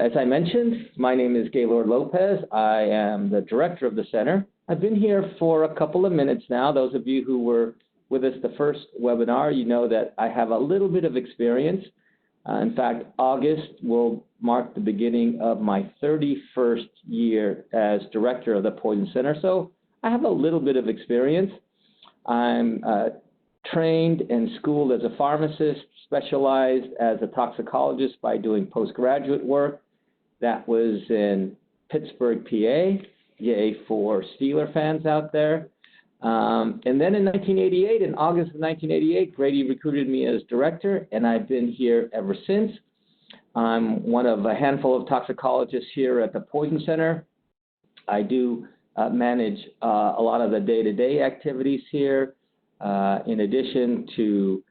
As I mentioned, my name is Gaylord Lopez. I am the director of the center. I've been here for a couple of minutes now. Those of you who were with us the first webinar, you know that I have a little bit of experience. In fact, August will mark the beginning of my 31st year as director of the Poison Center, so I have a little bit of experience. I'm trained and schooled as a pharmacist, specialized as a toxicologist by doing postgraduate work. That was in Pittsburgh, PA. Yay for Steeler fans out there. And then in 1988, in August of 1988, Grady recruited me as director, and I've been here ever since. I'm one of a handful of toxicologists here at the Poison Center. I do manage a lot of the day-to-day activities here. In addition to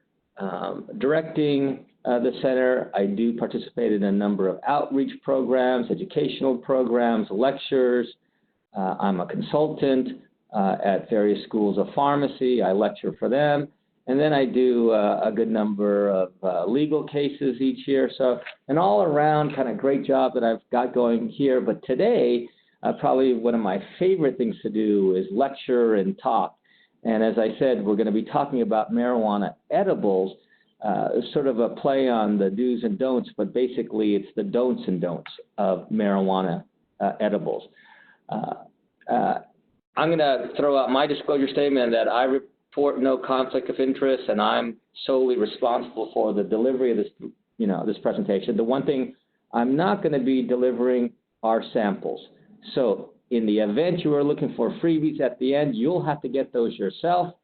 directing the center, I do participate in a number of outreach programs, educational programs, lectures. I'm a consultant at various schools of pharmacy. I lecture for them. And then I do a good number of legal cases each year. So an all-around kind of great job that I've got going here. But today, probably one of my favorite things to do is lecture and talk. And as I said, we're going to be talking about marijuana edibles, sort of a play on the do's and don'ts, but basically it's the don'ts and don'ts of marijuana edibles. I'm going to throw out my disclosure statement that I report no conflict of interest, and I'm solely responsible for the delivery of this, this presentation. The one thing I'm not going to be delivering are samples. So in the event you are looking for freebies at the end, you'll have to get those yourself.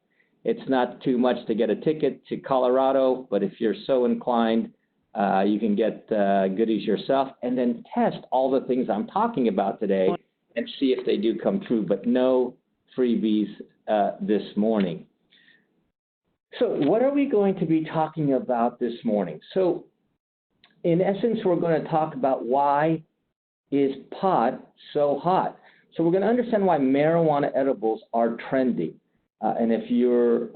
It's not too much to get a ticket to Colorado, but if you're so inclined, you can get goodies yourself and then test all the things I'm talking about today and see if they do come true, but no freebies this morning. So what are we going to be talking about this morning? So in essence, we're going to talk about why is pot so hot. So we're going to understand why marijuana edibles are trending. And if you're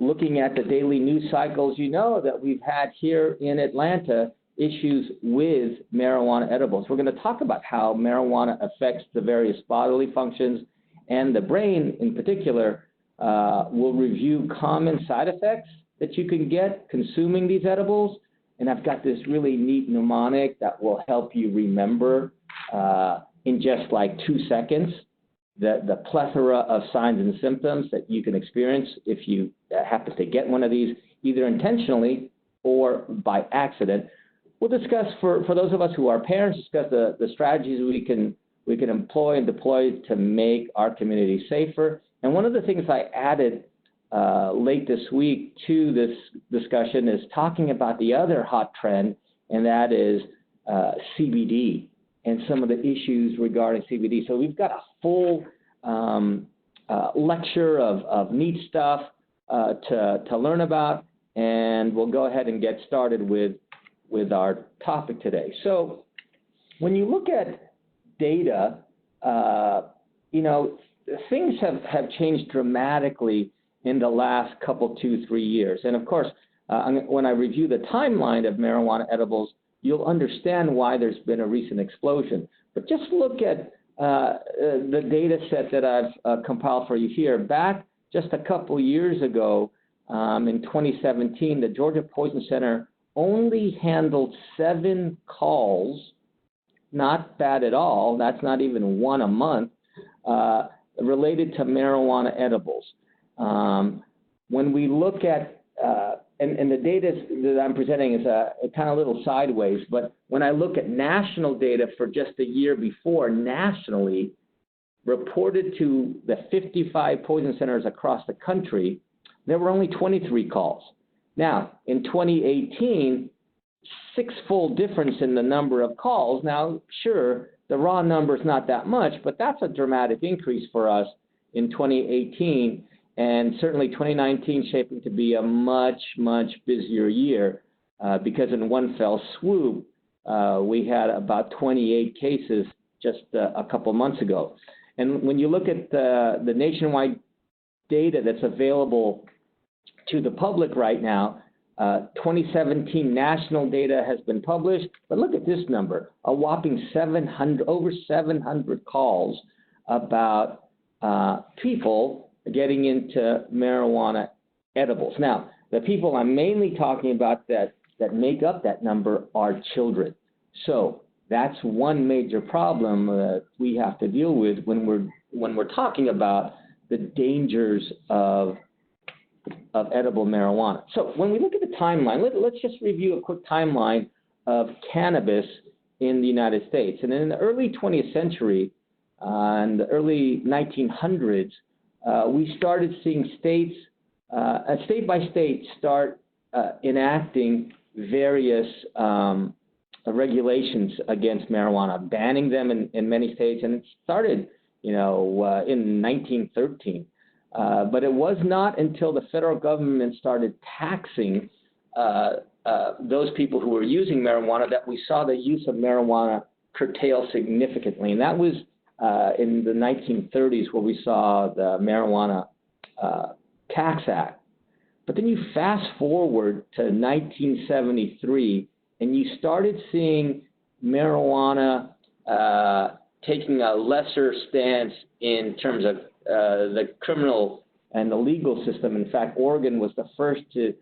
looking at the daily news cycles, you know that we've had here in Atlanta issues with marijuana edibles. We're going to talk about how marijuana affects the various bodily functions and the brain in particular. We'll review common side effects that you can get consuming these edibles. And I've got this really neat mnemonic that will help you remember in just like 2 seconds the plethora of signs and symptoms that you can experience if you happen to get one of these, either intentionally or by accident. We'll discuss, for those of us who are parents, discuss the strategies we can employ and deploy to make our community safer. And one of the things I added late this week to this discussion is talking about the other hot trend, and that is CBD and some of the issues regarding CBD. So we've got a full lecture of neat stuff to learn about, and we'll go ahead and get started with our topic today. So when you look at data, things have changed dramatically in the last couple, 2-3 years. And of course, when I review the timeline of marijuana edibles, you'll understand why there's been a recent explosion. But just look at the data set that I've compiled for you here. Back just a couple years ago, in 2017, the Georgia Poison Center only handled 7 calls, not bad at all, that's not even one a month, related to marijuana edibles. When we look at, and the data that I'm presenting is a kind of little sideways, but when I look at national data for just the year before, nationally, reported to the 55 poison centers across the country, there were only 23 calls. Now, in 2018, 6-fold difference in the number of calls. Now, sure, the raw number is not that much, but that's a dramatic increase for us in 2018. And certainly 2019 shaping to be a much, much busier year because in one fell swoop, we had about 28 cases just a couple months ago. And when you look at the nationwide data that's available to the public right now, 2017 national data has been published, but look at this number, a whopping 700, over 700 calls about people getting into marijuana edibles. Now, the people I'm mainly talking about that make up that number are children. So that's one major problem that we have to deal with when we're talking about the dangers of edible marijuana. So when we look at the timeline, let's just review a quick timeline of cannabis in the United States. And in the early 20th century, in the early 1900s, we started seeing states, state by state, start enacting various regulations against marijuana, banning them in many states, and it started, in 1913. But it was not until the federal government started taxing those people who were using marijuana that we saw the use of marijuana curtail significantly, and that was in the 1930s where we saw the Marijuana Tax Act. But then you fast forward to 1973, and you started seeing marijuana taking a lesser stance in terms of the criminal and the legal system. In fact, Oregon was the first to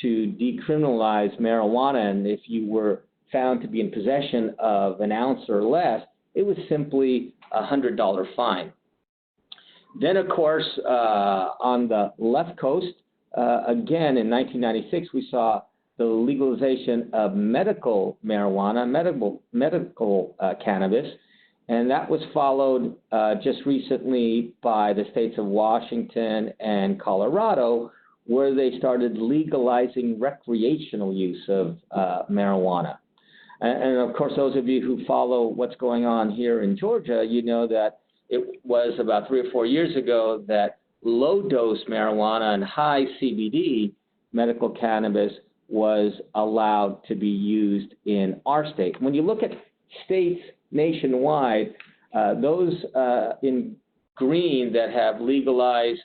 decriminalize marijuana, and if you were found to be in possession of an ounce or less, it was simply a $100 fine. Then, of course, on the left coast, again in 1996, we saw the legalization of medical marijuana, medical cannabis, and that was followed just recently by the states of Washington and Colorado, where they started legalizing recreational use of marijuana. And of course, those of you who follow what's going on here in Georgia, you know that it was about 3 or 4 years ago that low-dose marijuana and high CBD medical cannabis was allowed to be used in our state. When you look at states nationwide, those in green that have legalized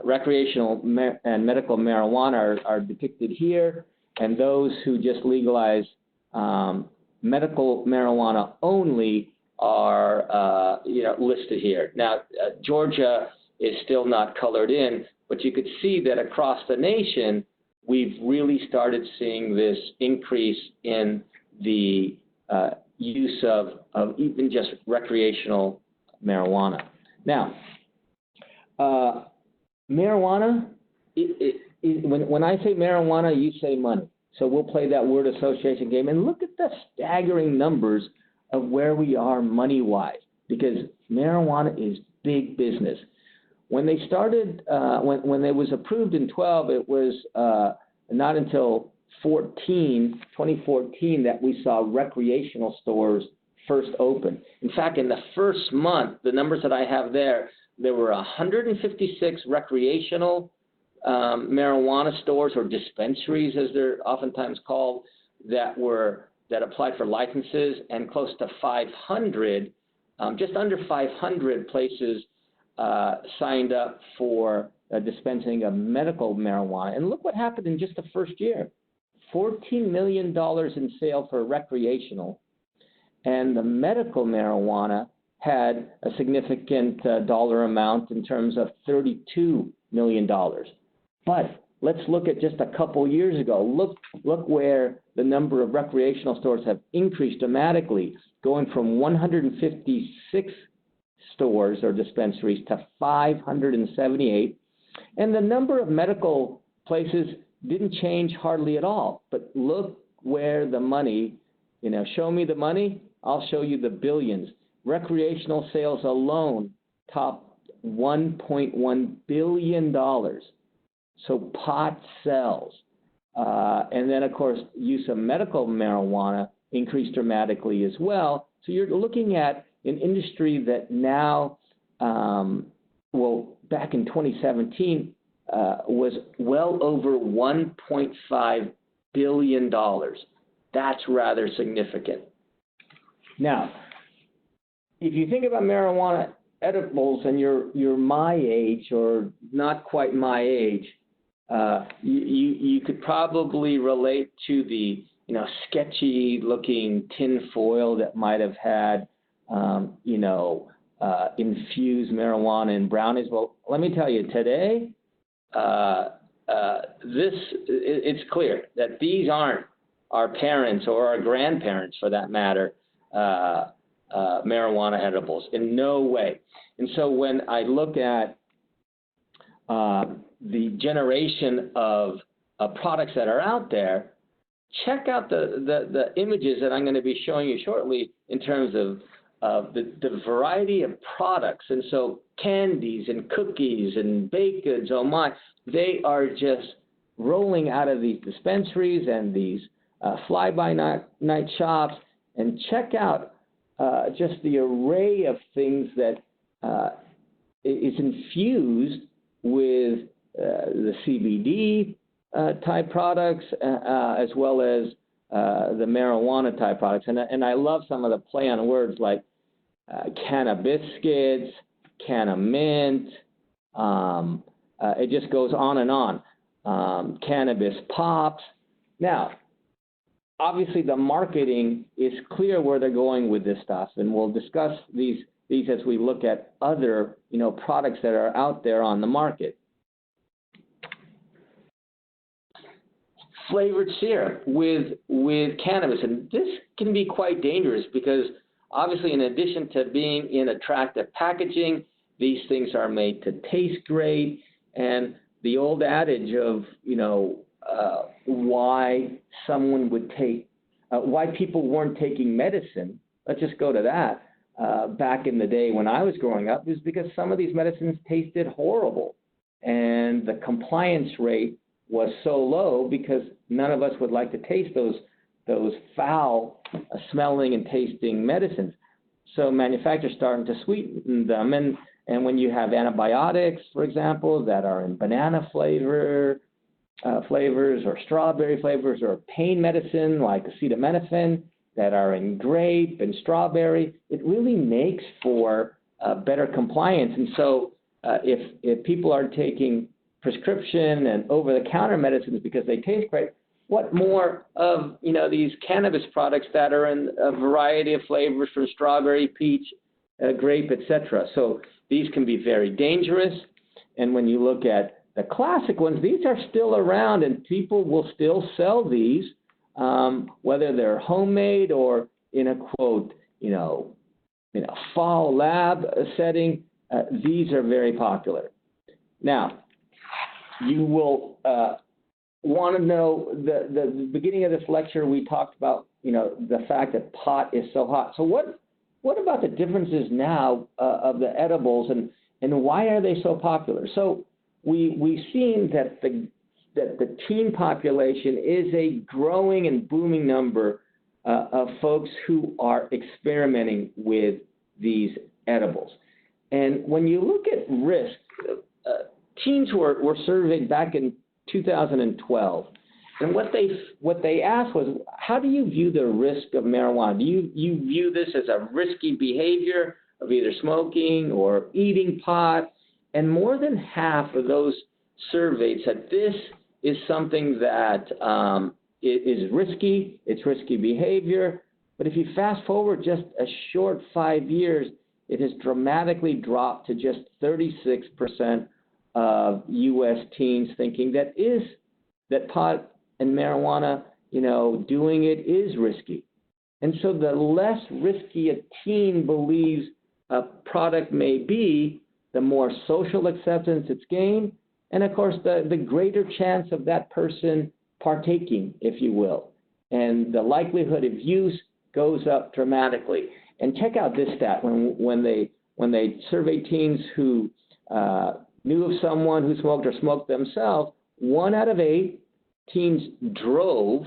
recreational and medical marijuana are depicted here, and those who just legalize medical marijuana only are listed here. Now, Georgia is still not colored in, but you could see that across the nation, we've really started seeing this increase in the use of even just recreational marijuana. Now, marijuana, when I say marijuana, you say money. So we'll play that word association game and look at the staggering numbers of where we are money-wise, because marijuana is big business. When they started, when it was approved in 12, it was not until 2014 that we saw recreational stores first open. In fact, in the first month, the numbers that I have there were 156 recreational marijuana stores, or dispensaries as they're oftentimes called, that applied for licenses, and close to 500, just under 500 places signed up for dispensing of medical marijuana. And look what happened in just the first year. $14 million in sale for recreational, and the medical marijuana had a significant dollar amount in terms of $32 million. But let's look at just a couple years ago. Look where the number of recreational stores have increased dramatically, going from 156 stores or dispensaries to 578. And the number of medical places didn't change hardly at all. But look where the money, show me the money, I'll show you the billions. Recreational sales alone top $1.1 billion. So pot sells. And then, of course, use of medical marijuana increased dramatically as well. So you're looking at an industry that now, back in 2017, was well over $1.5 billion. That's rather significant. Now, if you think about marijuana edibles and you're my age or not quite my age, you could probably relate to the sketchy looking tin foil that might have had infused marijuana in brownies. Well, let me tell you, today it's clear that these aren't our parents or our grandparents, for that matter, marijuana edibles, in no way. And so when I look at the generation of products that are out there, check out the images that I'm going to be showing you shortly in terms of the variety of products. And so candies and cookies and baked goods, oh my, they are just rolling out of these dispensaries and these fly-by-night shops. And check out just the array of things that is infused with the CBD type products, as well as the marijuana type products. And I love some of the play on words like cannabiscuits, cannamint. It just goes on and on. Cannabis pops. Now, obviously, the marketing is clear where they're going with this stuff, and we'll discuss these as we look at other products that are out there on the market. Flavored syrup with cannabis, and this can be quite dangerous because obviously, in addition to being in attractive packaging, these things are made to taste great. And the old adage of why someone would take why people weren't taking medicine, let's just go to that, back in the day when I was growing up, is because some of these medicines tasted horrible and the compliance rate was so low because none of us would like to taste those foul smelling and tasting medicines. So manufacturers starting to sweeten them, and when you have antibiotics, for example, that are in banana flavors or strawberry flavors, or pain medicine like acetaminophen that are in grape and strawberry, it really makes for better compliance. And so if people are taking prescription and over-the-counter medicines because they taste great, what more of these cannabis products that are in a variety of flavors from strawberry, peach, grape, etc. So these can be very dangerous. And when you look at the classic ones, these are still around, and people will still sell these, whether they're homemade or in a quote, fall lab setting. These are very popular. Now, you will want to know the beginning of this lecture. We talked about the fact that pot is so hot. So what about the differences now of the edibles, and why are they so popular? So we've seen that the teen population is a growing and booming number of folks who are experimenting with these edibles. And when you look at risk, teens were surveyed back in 2012, and what they asked was, how do you view the risk of marijuana? Do you view this as a risky behavior of either smoking or eating pot? And more than half of those surveyed said this is something that is risky. It's risky behavior. But if you fast forward just a short 5 years, it has dramatically dropped to just 36% of U.S. teens thinking that pot and marijuana, doing it is risky. And so the less risky a teen believes a product may be, the more social acceptance it's gained, and of course the greater chance of that person partaking, if you will. And the likelihood of use goes up dramatically. And check out this stat. When they surveyed teens who knew of someone who smoked or smoked themselves, 1 out of 8 teens drove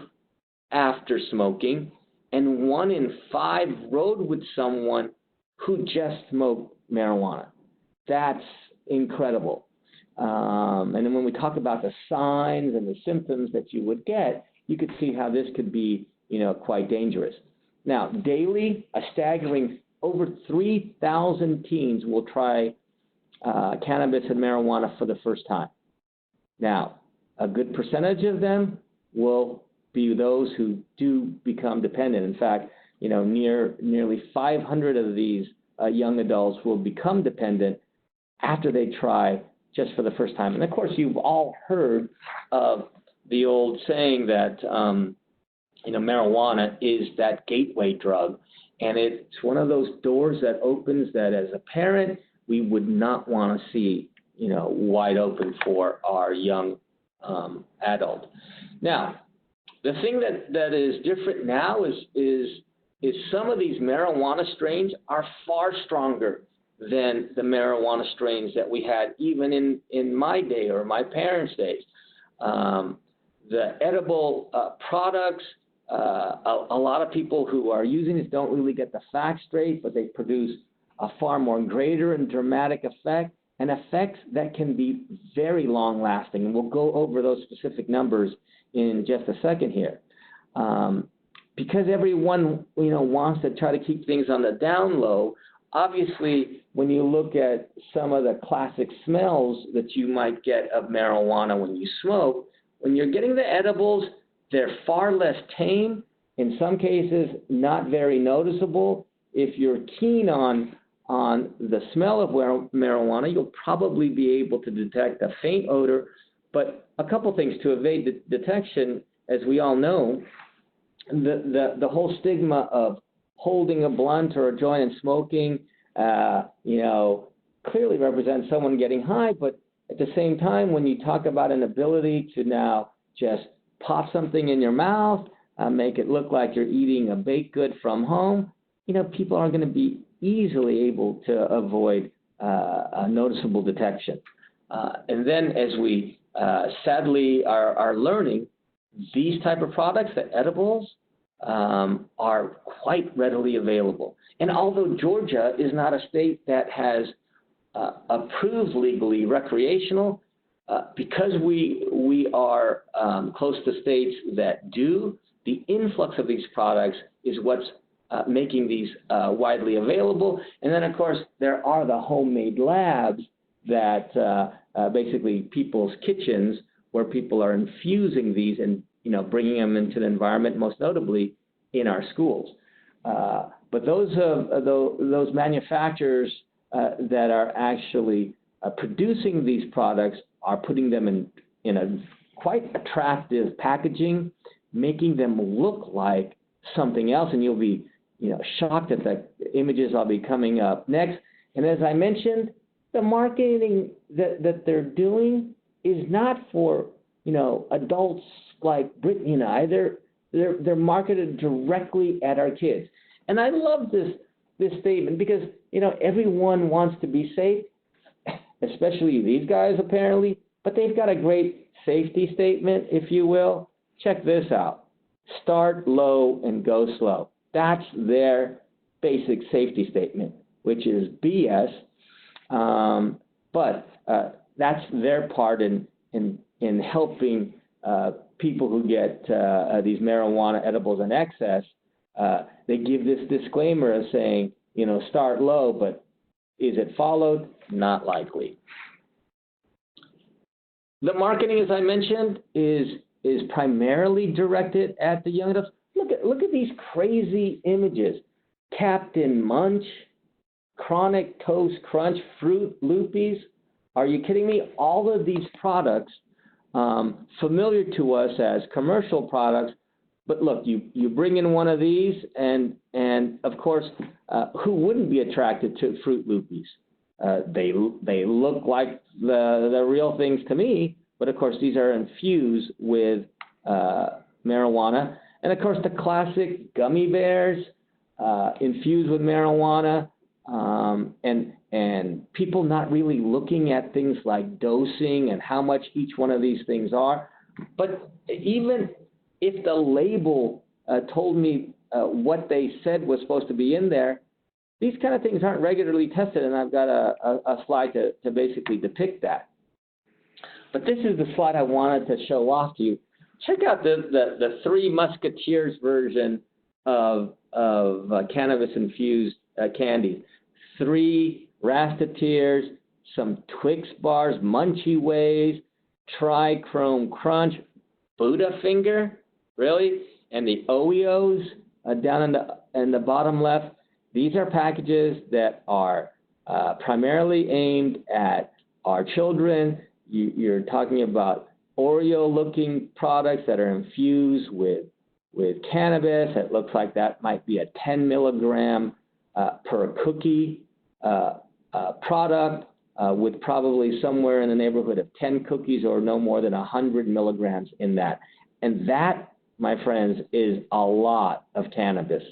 after smoking, and 1 in 5 rode with someone who just smoked marijuana. That's incredible. And then when we talk about the signs and the symptoms that you would get, you could see how this could be, quite dangerous. Now, daily, a staggering over 3,000 teens will try cannabis and marijuana for the first time. Now, a good percentage of them will be those who do become dependent. In fact, nearly 500 of these young adults will become dependent after they try just for the first time. And of course, you've all heard of the old saying that marijuana is that gateway drug, and it's one of those doors that opens that as a parent we would not want to see wide open for our young adult. Now, the thing that is different now is some of these marijuana strains are far stronger than the marijuana strains that we had even in my day or my parents' days. The edible products, a lot of people who are using this don't really get the facts straight, but they produce a far more greater and dramatic effect, and effects that can be very long-lasting. And we'll go over those specific numbers in just a second here. Because everyone wants to try to keep things on the down low, obviously, when you look at some of the classic smells that you might get of marijuana when you smoke, when you're getting the edibles, they're far less tame, in some cases not very noticeable. If you're keen on the smell of marijuana, you'll probably be able to detect a faint odor. But a couple things to evade detection, as we all know, the whole stigma of holding a blunt or a joint and smoking, clearly represents someone getting high. But at the same time, when you talk about an ability to now just pop something in your mouth, make it look like you're eating a baked good from home, people are going to be easily able to avoid a noticeable detection. And then as we sadly are learning, these type of products, the edibles, are quite readily available. And although Georgia is not a state that has approved legally recreational, because we are close to states that do, the influx of these products is what's making these widely available. And then, of course, there are the homemade labs that basically people's kitchens where people are infusing these and bringing them into the environment, most notably in our schools. But those manufacturers that are actually producing these products are putting them in a quite attractive packaging, making them look like something else, and you'll be shocked at the images I'll be coming up next. And as I mentioned, the marketing that they're doing is not for adults like Brittany and I. They're marketed directly at our kids. And I love this statement because everyone wants to be safe, especially these guys apparently, but they've got a great safety statement, if you will. Check this out. Start low and go slow. That's their basic safety statement, which is BS. But that's their part in helping people who get these marijuana edibles in excess. They give this disclaimer of saying, start low, but is it followed? Not likely. The marketing, as I mentioned, is primarily directed at the young adults. Look at these crazy images. Captain Munch, Chronic Toast Crunch, Fruit Loopies. Are you kidding me? All of these products, familiar to us as commercial products, but look, you bring in one of these, and of course, who wouldn't be attracted to Fruit Loopies? They look like the real things to me, but of course these are infused with marijuana, and of course the classic gummy bears infused with marijuana, and people not really looking at things like dosing and how much each one of these things are. But even if the label told me what they said was supposed to be in there, these kind of things aren't regularly tested, and I've got a slide to basically depict that. But this is the slide I wanted to show off to you. Check out the Three Musketeers version of cannabis-infused candy. 3 Rastateers, some Twix bars, Munchie Ways, Trichrome Crunch, Buddha Finger, really, and the Oreos down in the bottom left. These are packages that are primarily aimed at our children. You're talking about Oreo-looking products that are infused with cannabis. It looks like that might be a 10 milligram per cookie product with probably somewhere in the neighborhood of 10 cookies or no more than 100 milligrams in that. And that, my friends, is a lot of cannabis.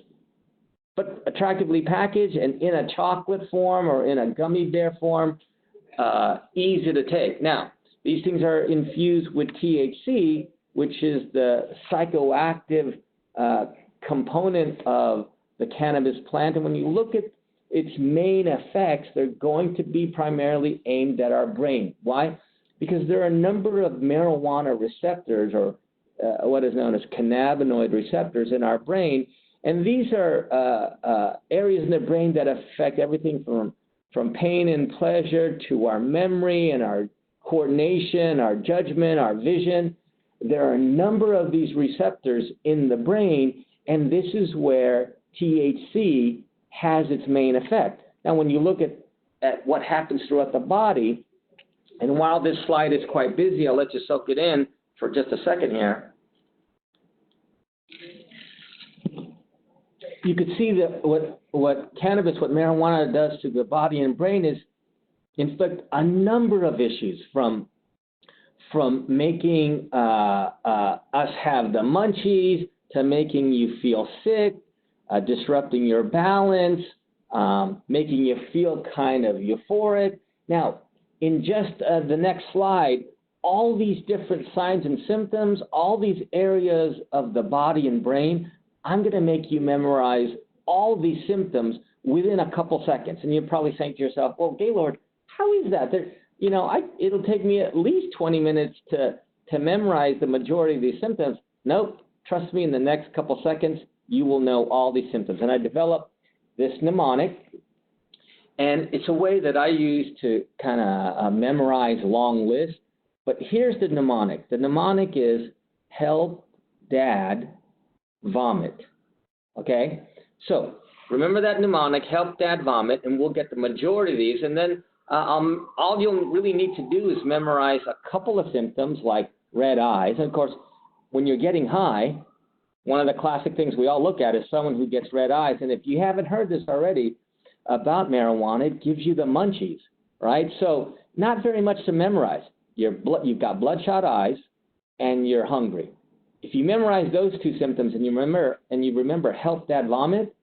But attractively packaged and in a chocolate form or in a gummy bear form, easy to take. Now, these things are infused with THC, which is the psychoactive component of the cannabis plant. And when you look at its main effects, they're going to be primarily aimed at our brain. Why? Because there are a number of marijuana receptors, or what is known as cannabinoid receptors in our brain. And these are areas in the brain that affect everything from pain and pleasure to our memory and our coordination, our judgment, our vision. There are a number of these receptors in the brain, and this is where THC has its main effect. Now, when you look at what happens throughout the body, and while this slide is quite busy, I'll let you soak it in for just a second here. You could see that what cannabis, what marijuana does to the body and brain is inflict a number of issues, from making us have the munchies to making you feel sick, disrupting your balance, making you feel kind of euphoric. Now, in just the next slide, all these different signs and symptoms, all these areas of the body and brain, I'm going to make you memorize all these symptoms within a couple seconds. And you're probably saying to yourself, well, Gaylord, how is that? It'll take me at least 20 minutes to memorize the majority of these symptoms. Nope. Trust me, in the next couple seconds, you will know all these symptoms. And I developed this mnemonic, and it's a way that I use to kind of memorize long lists. But here's the mnemonic. The mnemonic is help Dad vomit. Okay? So remember that mnemonic, help Dad vomit, and we'll get the majority of these. And then all you'll really need to do is memorize a couple of symptoms like red eyes. And of course, when you're getting high, one of the classic things we all look at is someone who gets red eyes. And if you haven't heard this already about marijuana, it gives you the munchies, right? So not very much to memorize. You've got bloodshot eyes and you're hungry. If you memorize those two symptoms and you remember help Dad vomit,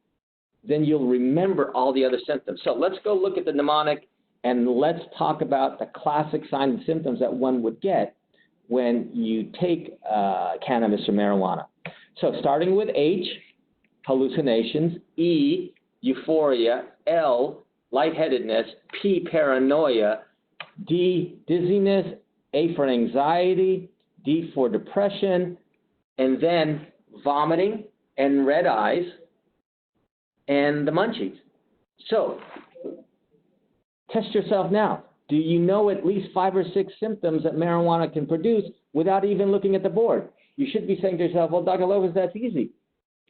then you'll remember all the other symptoms. So let's go look at the mnemonic and let's talk about the classic signs and symptoms that one would get when you take cannabis or marijuana. So starting with H, hallucinations, E, euphoria, L, lightheadedness, P, paranoia, D, dizziness, A for anxiety, D for depression, and then vomiting and red eyes and the munchies. So test yourself now. Do you know at least 5 or 6 symptoms that marijuana can produce without even looking at the board? You should be saying to yourself, well, Dr. Lopez, that's easy.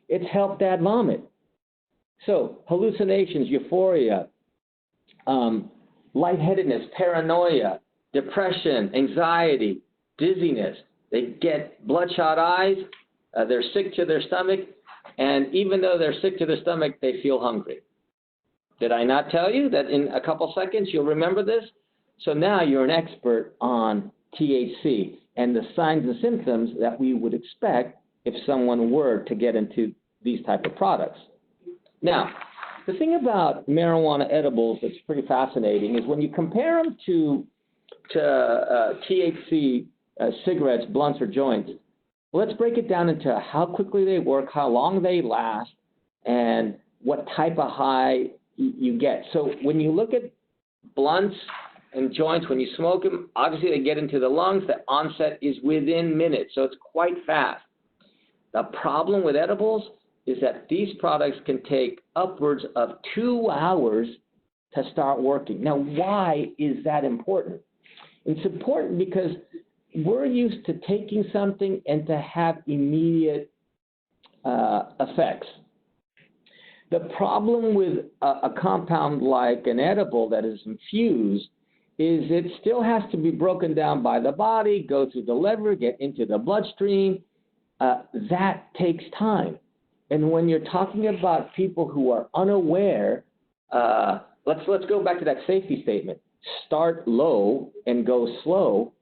It's help Dad vomit. So hallucinations, euphoria, lightheadedness, paranoia, depression, anxiety, dizziness. They get bloodshot eyes, they're sick to their stomach, and even though they're sick to their stomach, they feel hungry. Did I not tell you that in a couple seconds you'll remember this? So now you're an expert on THC and the signs and symptoms that we would expect if someone were to get into these type of products. Now, the thing about marijuana edibles that's pretty fascinating is when you compare them to THC cigarettes, blunts, or joints, let's break it down into how quickly they work, how long they last, and what type of high you get. So when you look at blunts and joints, when you smoke them, obviously they get into the lungs. The onset is within minutes, so it's quite fast. The problem with edibles is that these products can take upwards of 2 hours to start working. Now, why is that important? It's important because we're used to taking something and to have immediate effects. The problem with a compound like an edible that is infused is it still has to be broken down by the body, go through the liver, get into the bloodstream. That takes time. And when you're talking about people who are unaware, let's go back to that safety statement. Start low and go slow.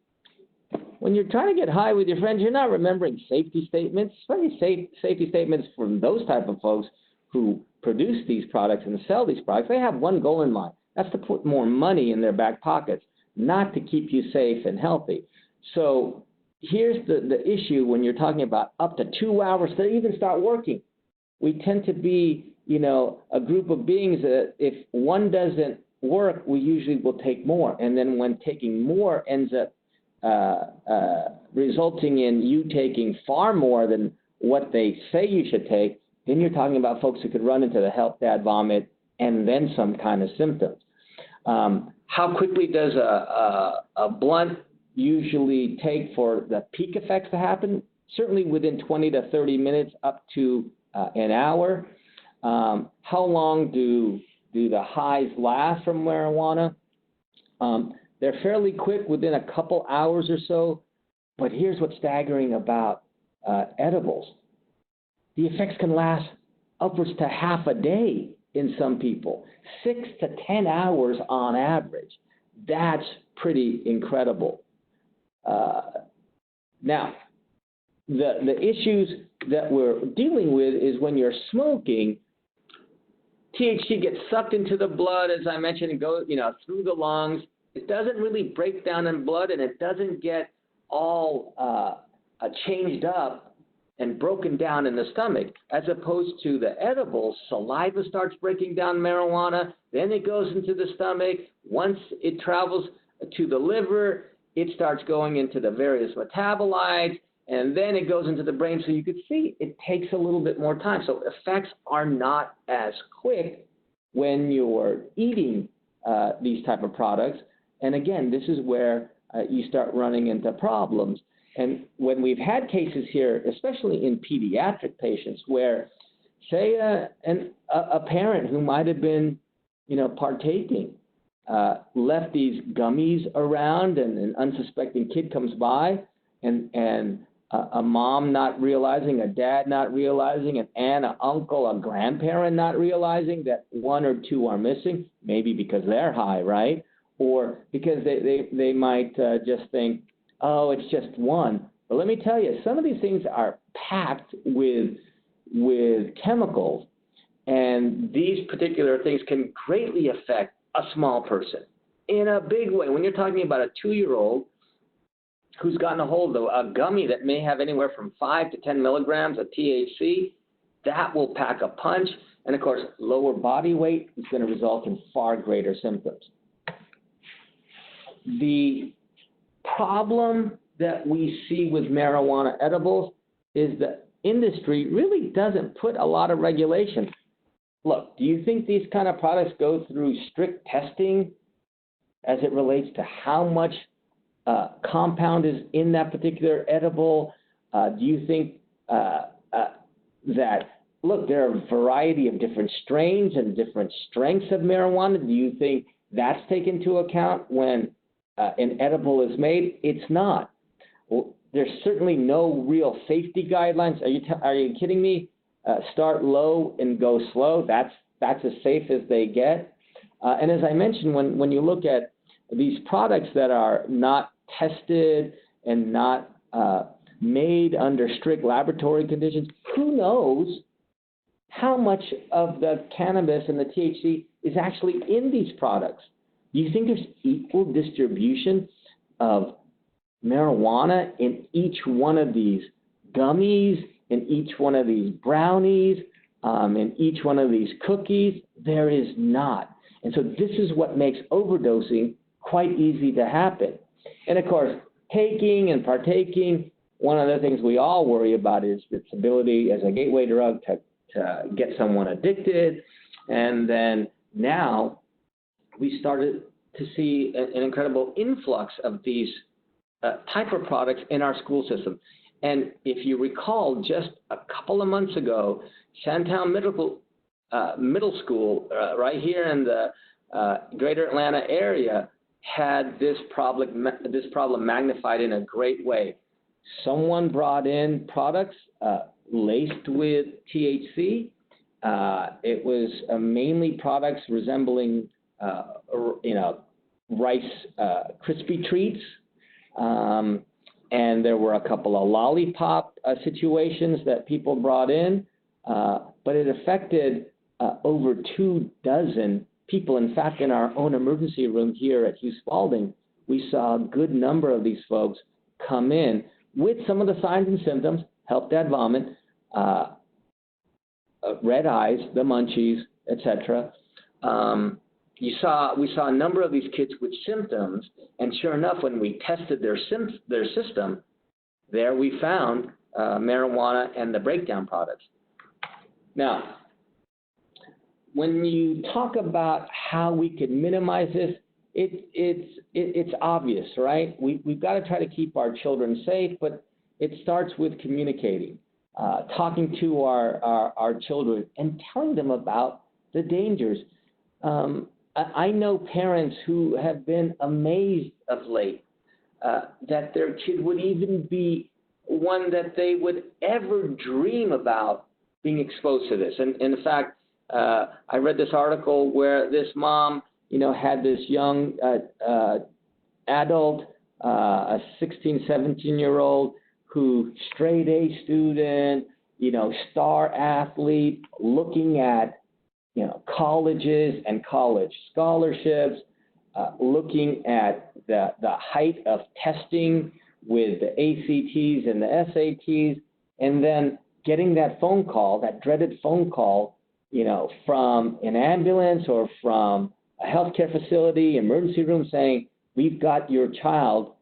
When you're trying to get high with your friends, you're not remembering safety statements, especially safety statements from those type of folks who produce these products and sell these products. They have one goal in mind. That's to put more money in their back pockets, not to keep you safe and healthy. So here's the issue when you're talking about up to 2 hours to even start working. We tend to be, a group of beings that if one doesn't work, we usually will take more. And then when taking more ends up resulting in you taking far more than what they say you should take, then you're talking about folks who could run into the health dad vomit and then some kind of symptoms. How quickly does a blunt usually take for the peak effects to happen? Certainly within 20 to 30 minutes up to an hour. How long do the highs last from marijuana? They're fairly quick, within a couple hours or so. But here's what's staggering about edibles. The effects can last upwards to half a day in some people, 6 to 10 hours on average. That's pretty incredible. Now, the issues that we're dealing with is when you're smoking, THC gets sucked into the blood, as I mentioned, and goes, through the lungs. It doesn't really break down in blood, and it doesn't get all changed up and broken down in the stomach, as opposed to the edibles. Saliva starts breaking down marijuana, then it goes into the stomach. Once it travels to the liver, it starts going into the various metabolites, and then it goes into the brain. So you could see it takes a little bit more time. So effects are not as quick when you're eating these type of products. And again, this is where you start running into problems. And when we've had cases here, especially in pediatric patients, where, say, a parent who might have been, partaking, left these gummies around, and an unsuspecting kid comes by, and a mom not realizing, a dad not realizing, an aunt, an uncle, a grandparent not realizing that one or two are missing, maybe because they're high, right? Or because they might just think, oh, it's just one. But let me tell you, some of these things are packed with chemicals, and these particular things can greatly affect a small person in a big way. When you're talking about a 2-year-old who's gotten a hold of a gummy that may have anywhere from 5 to 10 milligrams of THC, that will pack a punch. And, of course, lower body weight is going to result in far greater symptoms. The problem that we see with marijuana edibles is the industry really doesn't put a lot of regulation. Look, do you think these kind of products go through strict testing as it relates to how much compound is in that particular edible? Do you think that, look, there are a variety of different strains and different strengths of marijuana? Do you think that's taken into account when an edible is made? It's not. Well, there's certainly no real safety guidelines. Are you kidding me? Start low and go slow. That's as safe as they get. And as I mentioned, when you look at these products that are not tested and not made under strict laboratory conditions, who knows how much of the cannabis and the THC is actually in these products? Do you think there's equal distribution of marijuana in each one of these gummies, in each one of these brownies, in each one of these cookies? There is not. And so this is what makes overdosing quite easy to happen. And of course, taking and partaking, one of the things we all worry about is its ability as a gateway drug to get someone addicted. And then now we started to see an incredible influx of these type of products in our school system. And if you recall, just a couple of months ago, Sandtown Middle School, right here in the Greater Atlanta area, had this problem magnified in a great way. Someone brought in products laced with THC. It was mainly products resembling, Rice Krispie treats, and there were a couple of lollipop situations that people brought in, but it affected over 24 people. In fact, in our own emergency room here at Hugh Spalding, we saw a good number of these folks come in with some of the signs and symptoms: help dad vomit, red eyes, the munchies, etc. We saw a number of these kids with symptoms, and sure enough, when we tested their system, there we found marijuana and the breakdown products. Now, when you talk about how we can minimize this, it's obvious, right? We've got to try to keep our children safe, but it starts with communicating, talking to our children and telling them about the dangers. I know parents who have been amazed of late that their kid would even be one that they would ever dream about being exposed to this. And in fact, I read this article where this mom, had this young adult, a 16, 17-year-old who straight A student, star athlete, looking at, colleges and college scholarships, looking at the height of testing with the ACTs and the SATs, and then getting that phone call, that dreaded phone call, from an ambulance or from a healthcare facility, emergency room, saying, we've got your child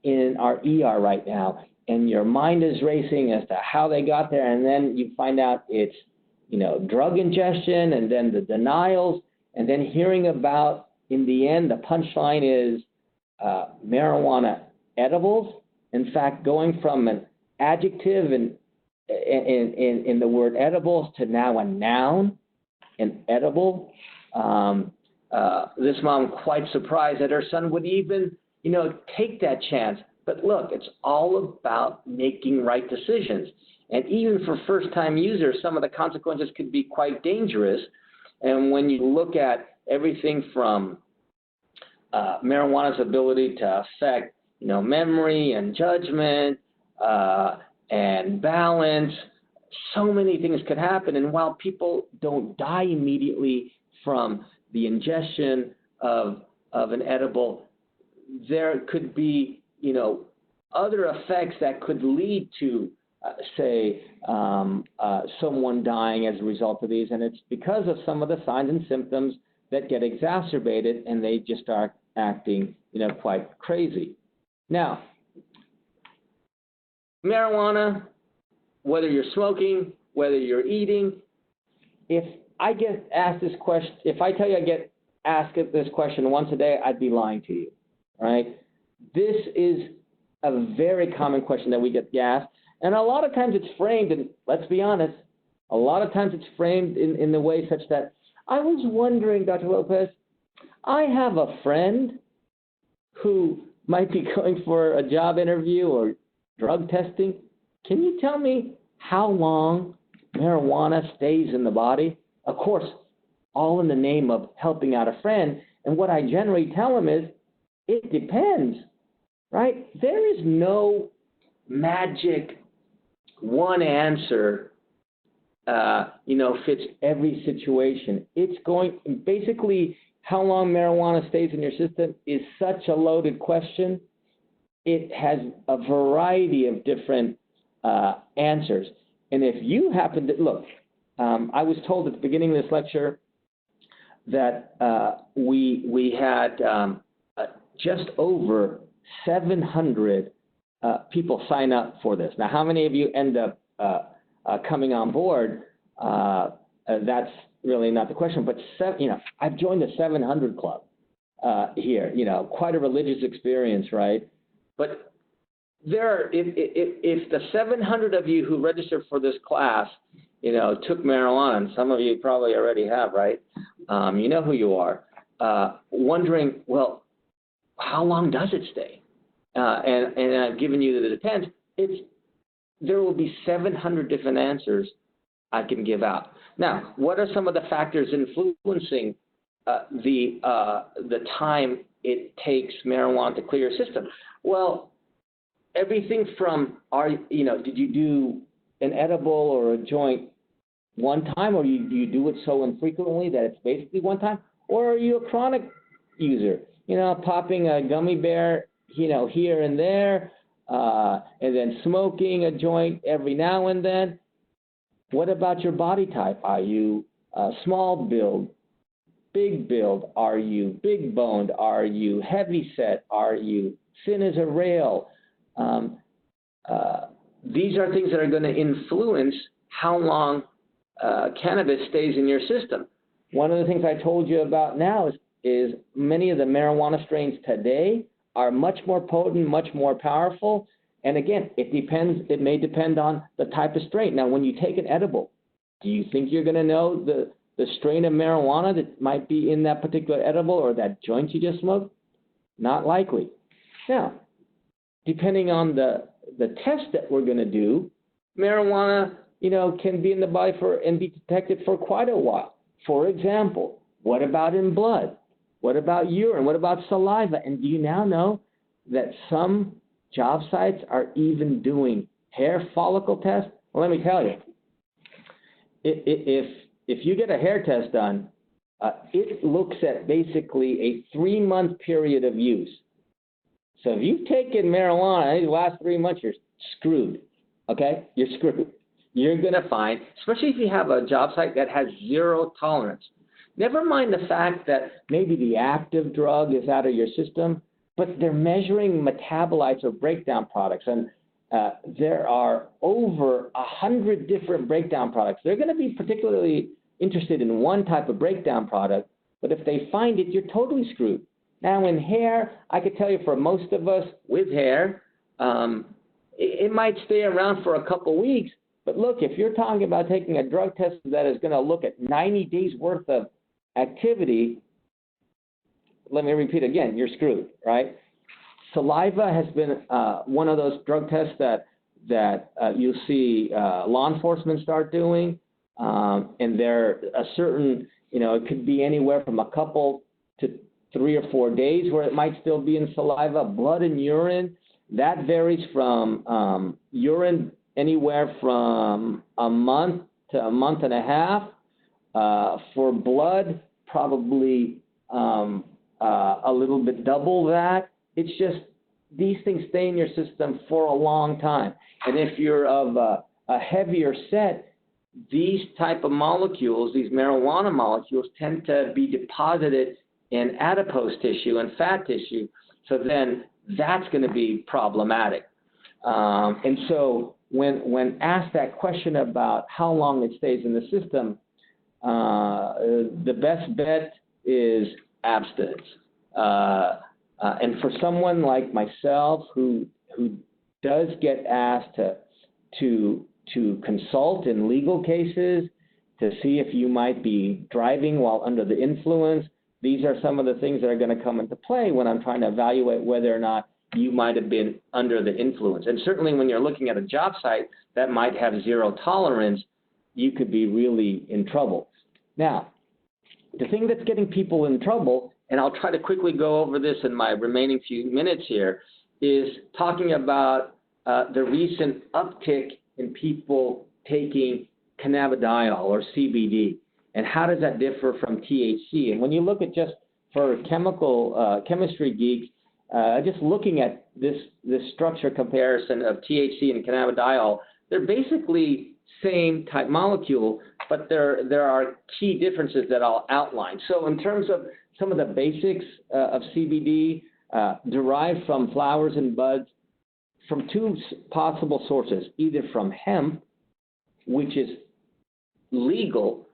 in our ER right now, and your mind is racing as to how they got there, and then you find out it's, drug ingestion, and then the denials, and then hearing about, in the end, the punchline is marijuana edibles. In fact, going from an adjective in the word edibles to now a noun, an edible. This mom quite surprised that her son would even, take that chance. But look, it's all about making right decisions. And even for first-time users, some of the consequences could be quite dangerous. And when you look at everything from marijuana's ability to affect, memory and judgment and balance, so many things could happen. And while people don't die immediately from the ingestion of an edible, there could be, other effects that could lead to, someone dying as a result of these. And it's because of some of the signs and symptoms that get exacerbated, and they just start acting, quite crazy. Now, marijuana, whether you're smoking, whether you're eating, if I get asked this question, if I tell you I get asked this question once a day, I'd be lying to you, right? This is a very common question that we get asked, and a lot of times it's framed, and let's be honest, a lot of times it's framed in the way such that, I was wondering, Dr. Lopez, I have a friend who might be going for a job interview or drug testing. Can you tell me how long marijuana stays in the body? Of course, all in the name of helping out a friend. And what I generally tell them is, it depends, right? There is no magic one answer, fits every situation. It's basically, how long marijuana stays in your system is such a loaded question. It has a variety of different answers. And if you happen to, look, I was told at the beginning of this lecture that we had just over 700 people sign up for this. Now, how many of you end up coming on board? That's really not the question, but I've joined the 700 club here, quite a religious experience, right? But if the 700 of you who registered for this class, took marijuana, and some of you probably already have, right? You know who you are. Wondering, well, how long does it stay? And I've given you the depends. There will be 700 different answers I can give out. Now, what are some of the factors influencing the time it takes marijuana to clear your system? Well, everything from did you do an edible or a joint one time, or do you do it so infrequently that it's basically one time, or are you a chronic user? Popping a gummy bear, here and there, and then smoking a joint every now and then. What about your body type? Are you small build, big build? Are you big boned? Are you heavy set? Are you thin as a rail? These are things that are going to influence how long cannabis stays in your system. One of the things I told you about now is many of the marijuana strains today are much more potent, much more powerful. And again, it may depend on the type of strain. Now, when you take an edible, do you think you're going to know the strain of marijuana that might be in that particular edible or that joint you just smoked? Not likely. Now, depending on the test that we're going to do, marijuana, can be in the body and be detected for quite a while. For example, what about in blood? What about urine? What about saliva? And do you now know that some job sites are even doing hair follicle tests? Well, let me tell you, if you get a hair test done, it looks at basically a 3-month period of use. So if you've taken marijuana in the last 3 months, you're screwed, okay? You're screwed. You're going to find, especially if you have a job site that has zero tolerance. Never mind the fact that maybe the active drug is out of your system, but they're measuring metabolites or breakdown products, and there are over 100 different breakdown products. They're going to be particularly interested in one type of breakdown product, but if they find it, you're totally screwed. Now, in hair, I could tell you for most of us with hair, it might stay around for a couple weeks, but look, if you're talking about taking a drug test that is going to look at 90 days worth of activity, let me repeat again, you're screwed, right? Saliva has been one of those drug tests that you see law enforcement start doing, and there a certain, it could be anywhere from a couple to 3 or 4 days where it might still be in saliva. Blood and urine, that varies from urine anywhere from a month to a month and a half. For blood, probably a little bit double that. It's just these things stay in your system for a long time. And if you're of a heavier set, these type of molecules, these marijuana molecules, tend to be deposited in adipose tissue and fat tissue. So then that's going to be problematic. And so when asked that question about how long it stays in the system, the best bet is abstinence. And for someone like myself who does get asked to consult in legal cases to see if you might be driving while under the influence, these are some of the things that are going to come into play when I'm trying to evaluate whether or not you might have been under the influence. And certainly when you're looking at a job site that might have zero tolerance, you could be really in trouble. Now, the thing that's getting people in trouble, and I'll try to quickly go over this in my remaining few minutes here, is talking about the recent uptick in people taking cannabidiol or CBD, and how does that differ from THC? And when you look at just for chemistry geeks, just looking at this structure comparison of THC and cannabidiol, they're basically same type molecule, but there are key differences that I'll outline. So in terms of some of the basics of CBD, derived from flowers and buds from two possible sources, either from hemp, which is legal,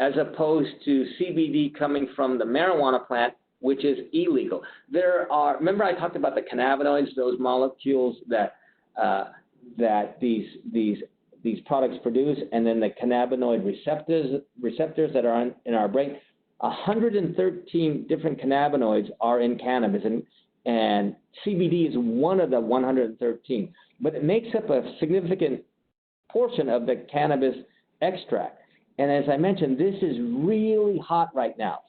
as opposed to CBD coming from the marijuana plant, which is illegal. Remember I talked about the cannabinoids, those molecules that these products produce, and then the cannabinoid receptors that are in our brain. 113 different cannabinoids are in cannabis, and CBD is one of the 113. But it makes up a significant portion of the cannabis extract. And as I mentioned, this is really hot right now.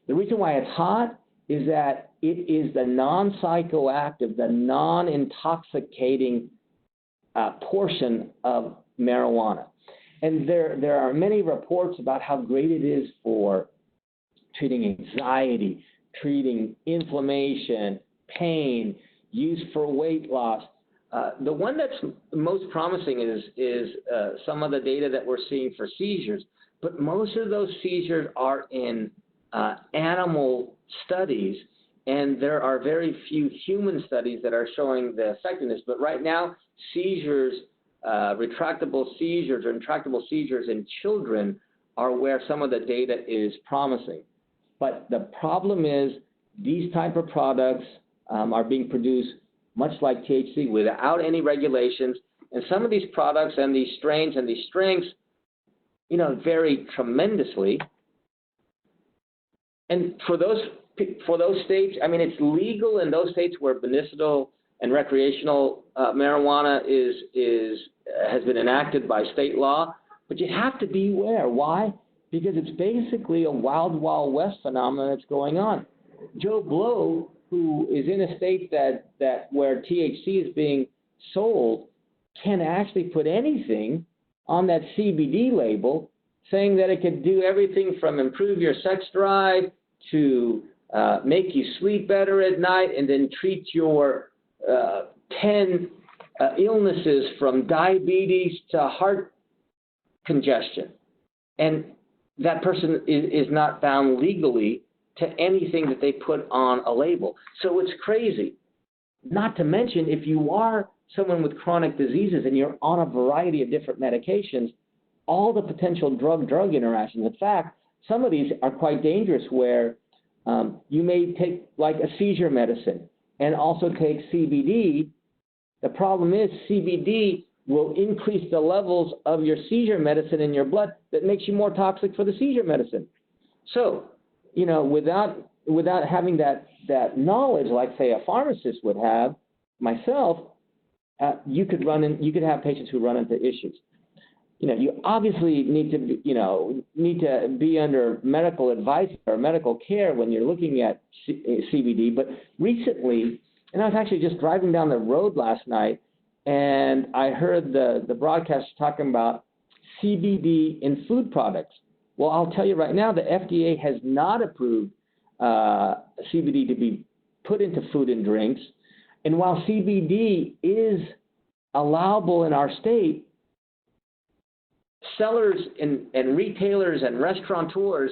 The reason why it's hot is that it is the non-psychoactive, the non-intoxicating portion of marijuana. And there are many reports about how great it is for treating anxiety, treating inflammation, pain, used for weight loss. The one that's most promising is some of the data that we're seeing for seizures, but most of those seizures are in animal studies, and there are very few human studies that are showing the effectiveness. But right now, seizures, retractable seizures or intractable seizures in children are where some of the data is promising. But the problem is these type of products are being produced much like THC without any regulations. And some of these products and these strains and these strengths, vary tremendously. And for those states, I mean, it's legal in those states where medicinal and recreational marijuana has been enacted by state law. But you have to beware. Why? Because it's basically a wild, wild west phenomenon that's going on. Joe Blow, who is in a state that where THC is being sold, can actually put anything on that CBD label, saying that it could do everything from improve your sex drive to make you sleep better at night, and then treat your 10 illnesses from diabetes to heart congestion. And that person is not bound legally to anything that they put on a label. So it's crazy. Not to mention, if you are someone with chronic diseases and you're on a variety of different medications, all the potential drug-drug interactions. In fact, some of these are quite dangerous, where you may take like a seizure medicine and also take CBD. The problem is CBD will increase the levels of your seizure medicine in your blood that makes you more toxic for the seizure medicine. So, without having that knowledge, like say a pharmacist would have, myself, you could have patients who run into issues. You obviously need to be under medical advice or medical care when you're looking at CBD. But recently, and I was actually just driving down the road last night, and I heard the broadcast talking about CBD in food products. Well, I'll tell you right now, the FDA has not approved CBD to be put into food and drinks. And while CBD is allowable in our state, sellers and retailers and restaurateurs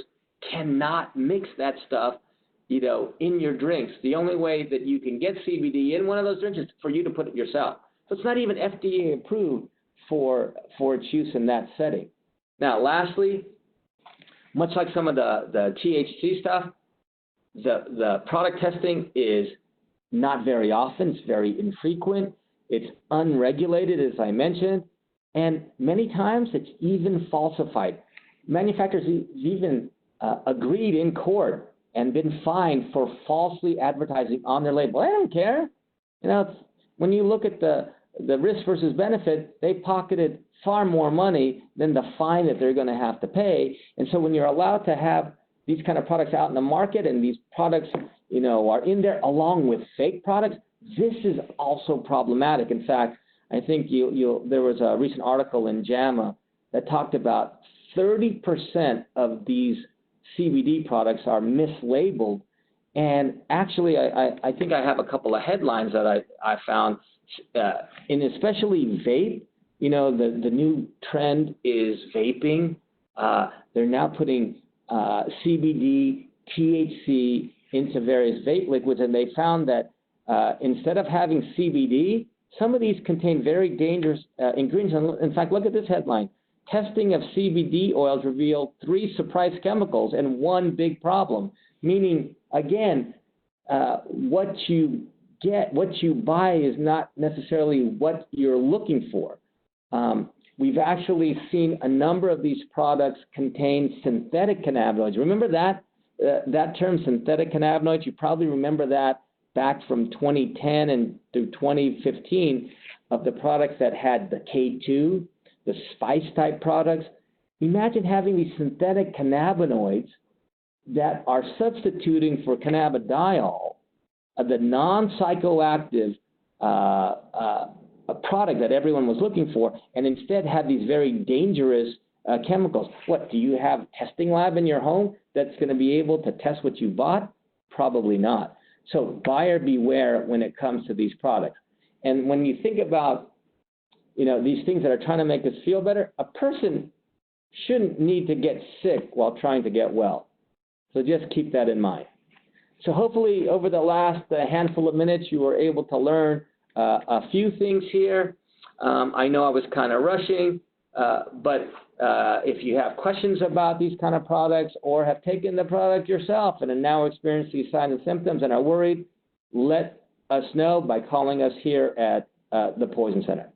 cannot mix that stuff, in your drinks. The only way that you can get CBD in one of those drinks is for you to put it yourself. So it's not even FDA approved for its use in that setting. Now, lastly, much like some of the THC stuff, the product testing is not very often. It's very infrequent. It's unregulated, as I mentioned, and many times it's even falsified. Manufacturers even agreed in court and been fined for falsely advertising on their label. I don't care. When you look at the risk versus benefit, they pocketed far more money than the fine that they're going to have to pay. And so when you're allowed to have these kind of products out in the market, and these products, are in there along with fake products, this is also problematic. In fact, I think there was a recent article in JAMA that talked about 30% of these CBD products are mislabeled. And actually, I think I have a couple of headlines that I found, and especially vape. The new trend is vaping. They're now putting CBD, THC into various vape liquids, and they found that instead of having CBD, some of these contain very dangerous ingredients. In fact, look at this headline. Testing of CBD oils revealed 3 surprise chemicals and 1 big problem, meaning again, what you get, what you buy is not necessarily what you're looking for. We've actually seen a number of these products contain synthetic cannabinoids. Remember that term, synthetic cannabinoids? You probably remember that back from 2010 and through 2015 of the products that had the K2, the spice type products. Imagine having these synthetic cannabinoids that are substituting for cannabidiol, the non-psychoactive a product that everyone was looking for, and instead have these very dangerous chemicals. What, do you have a testing lab in your home that's going to be able to test what you bought? Probably not. So buyer beware when it comes to these products. And when you think about, these things that are trying to make us feel better, a person shouldn't need to get sick while trying to get well. So just keep that in mind. So hopefully over the last handful of minutes, you were able to learn a few things here. I know I was kind of rushing, but if you have questions about these kind of products or have taken the product yourself and are now experiencing these signs and symptoms and are worried, let us know by calling us here at the Poison Center.